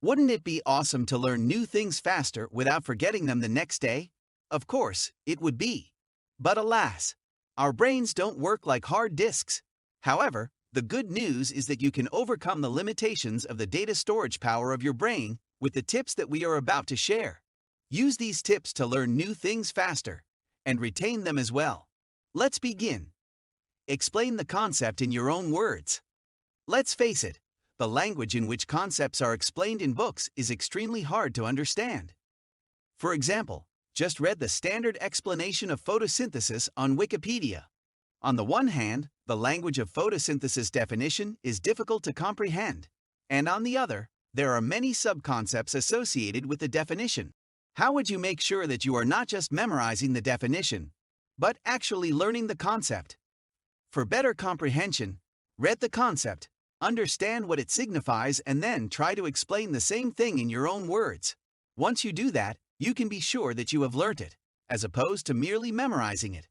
Wouldn't it be awesome to learn new things faster without forgetting them the next day? Of course, it would be. But alas, our brains don't work like hard disks. However, the good news is that you can overcome the limitations of the data storage power of your brain with the tips that we are about to share. Use these tips to learn new things faster and retain them as well. Let's begin. Explain the concept in your own words. Let's face it, the language in which concepts are explained in books is extremely hard to understand. For example, just read the standard explanation of photosynthesis on Wikipedia. On the one hand, the language of photosynthesis definition is difficult to comprehend, and on the other, there are many subconcepts associated with the definition. How would you make sure that you are not just memorizing the definition, but actually learning the concept? For better comprehension, read the concept, understand what it signifies, and then try to explain the same thing in your own words. Once you do that, you can be sure that you have learnt it, as opposed to merely memorizing it.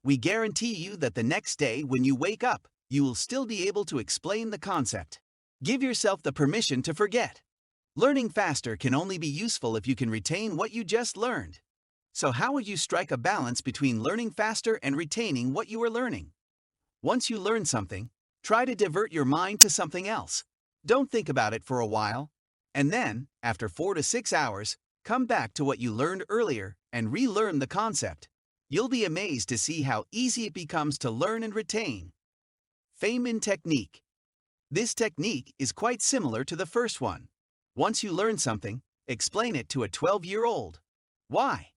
We guarantee you that the next day when you wake up, you will still be able to explain the concept. Give yourself the permission to forget. Learning faster can only be useful if you can retain what you just learned. So how would you strike a balance between learning faster and retaining what you are learning? Once you learn something, try to divert your mind to something else. Don't think about it for a while. And then, after 4 to 6 hours, come back to what you learned earlier and relearn the concept. You'll be amazed to see how easy it becomes to learn and retain. Feynman technique. This technique is quite similar to the first one. Once you learn something, explain it to a 12-year-old. Why?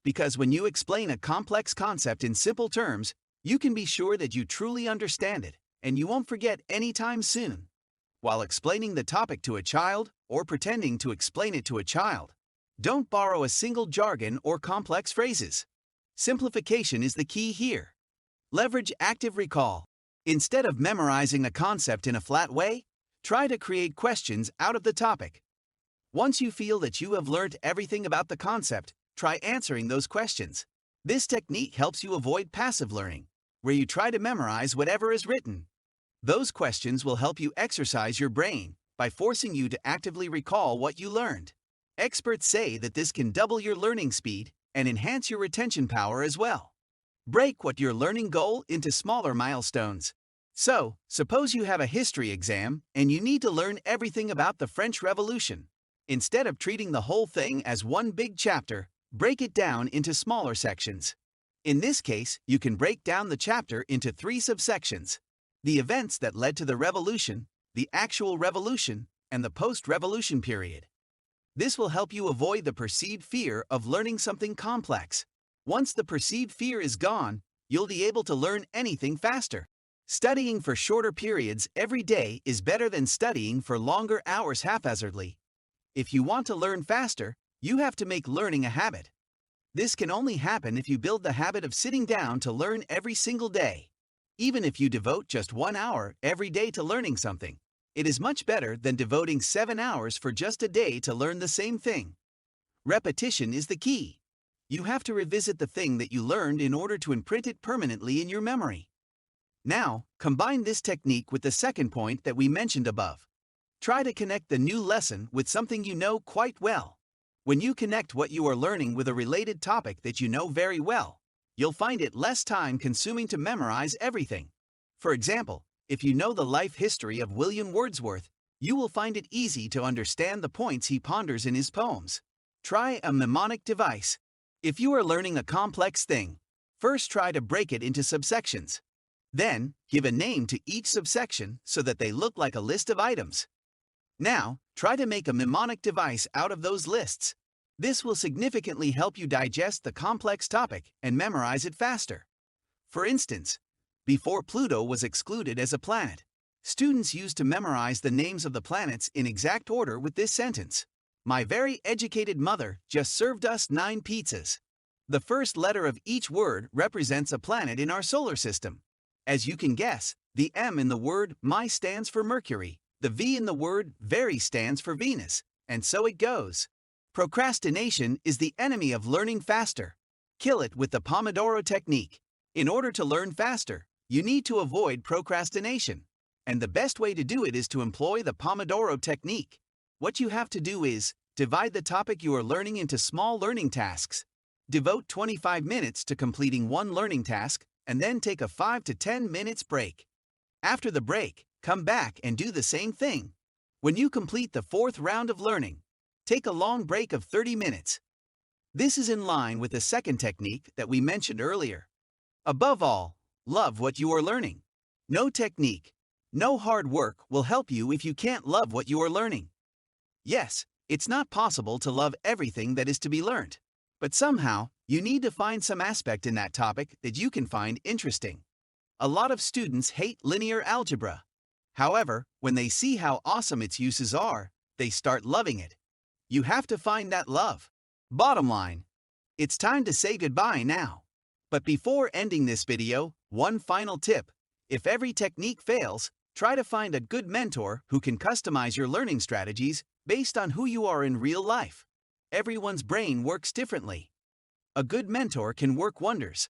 Because when you explain a complex concept in simple terms, you can be sure that you truly understand it, and you won't forget anytime soon. While explaining the topic to a child, or pretending to explain it to a child, don't borrow a single jargon or complex phrases. Simplification is the key here. Leverage active recall. Instead of memorizing a concept in a flat way, try to create questions out of the topic. Once you feel that you have learned everything about the concept, try answering those questions. This technique helps you avoid passive learning, where you try to memorize whatever is written. Those questions will help you exercise your brain by forcing you to actively recall what you learned. Experts say that this can double your learning speed and enhance your retention power as well. Break what your learning goal into smaller milestones. So, suppose you have a history exam and you need to learn everything about the French Revolution. Instead of treating the whole thing as one big chapter, break it down into smaller sections. In this case, you can break down the chapter into 3 subsections: the events that led to the revolution, the actual revolution, and the post-revolution period. This will help you avoid the perceived fear of learning something complex. Once the perceived fear is gone, you'll be able to learn anything faster. Studying for shorter periods every day is better than studying for longer hours haphazardly. If you want to learn faster, you have to make learning a habit. This can only happen if you build the habit of sitting down to learn every single day. Even if you devote just 1 hour every day to learning something, it is much better than devoting 7 hours for just a day to learn the same thing. Repetition is the key. You have to revisit the thing that you learned in order to imprint it permanently in your memory. Now, combine this technique with the second point that we mentioned above. Try to connect the new lesson with something you know quite well. When you connect what you are learning with a related topic that you know very well, you'll find it less time-consuming to memorize everything. For example, if you know the life history of William Wordsworth, you will find it easy to understand the points he ponders in his poems. Try a mnemonic device. If you are learning a complex thing, first try to break it into subsections. Then, give a name to each subsection so that they look like a list of items. Now, try to make a mnemonic device out of those lists. This will significantly help you digest the complex topic and memorize it faster. For instance, before Pluto was excluded as a planet, students used to memorize the names of the planets in exact order with this sentence: "My very educated mother just served us 9 pizzas." The first letter of each word represents a planet in our solar system. As you can guess, the M in the word my stands for Mercury, the V in the word very stands for Venus, and so it goes. Procrastination is the enemy of learning faster. Kill it with the Pomodoro technique. In order to learn faster, you need to avoid procrastination. And the best way to do it is to employ the Pomodoro technique. What you have to do is divide the topic you are learning into small learning tasks. Devote 25 minutes to completing one learning task and then take a 5 to 10 minutes break. After the break, come back and do the same thing. When you complete the fourth round of learning, take a long break of 30 minutes. This is in line with the second technique that we mentioned earlier. Above all, love what you are learning. No technique, no hard work will help you if you can't love what you are learning. Yes, it's not possible to love everything that is to be learned, but somehow you need to find some aspect in that topic that you can find interesting. A lot of students hate linear algebra. However, when they see how awesome its uses are, they start loving it. You have to find that love. Bottom line, it's time to say goodbye now. But before ending this video, one final tip. If every technique fails, try to find a good mentor who can customize your learning strategies based on who you are in real life. Everyone's brain works differently. A good mentor can work wonders.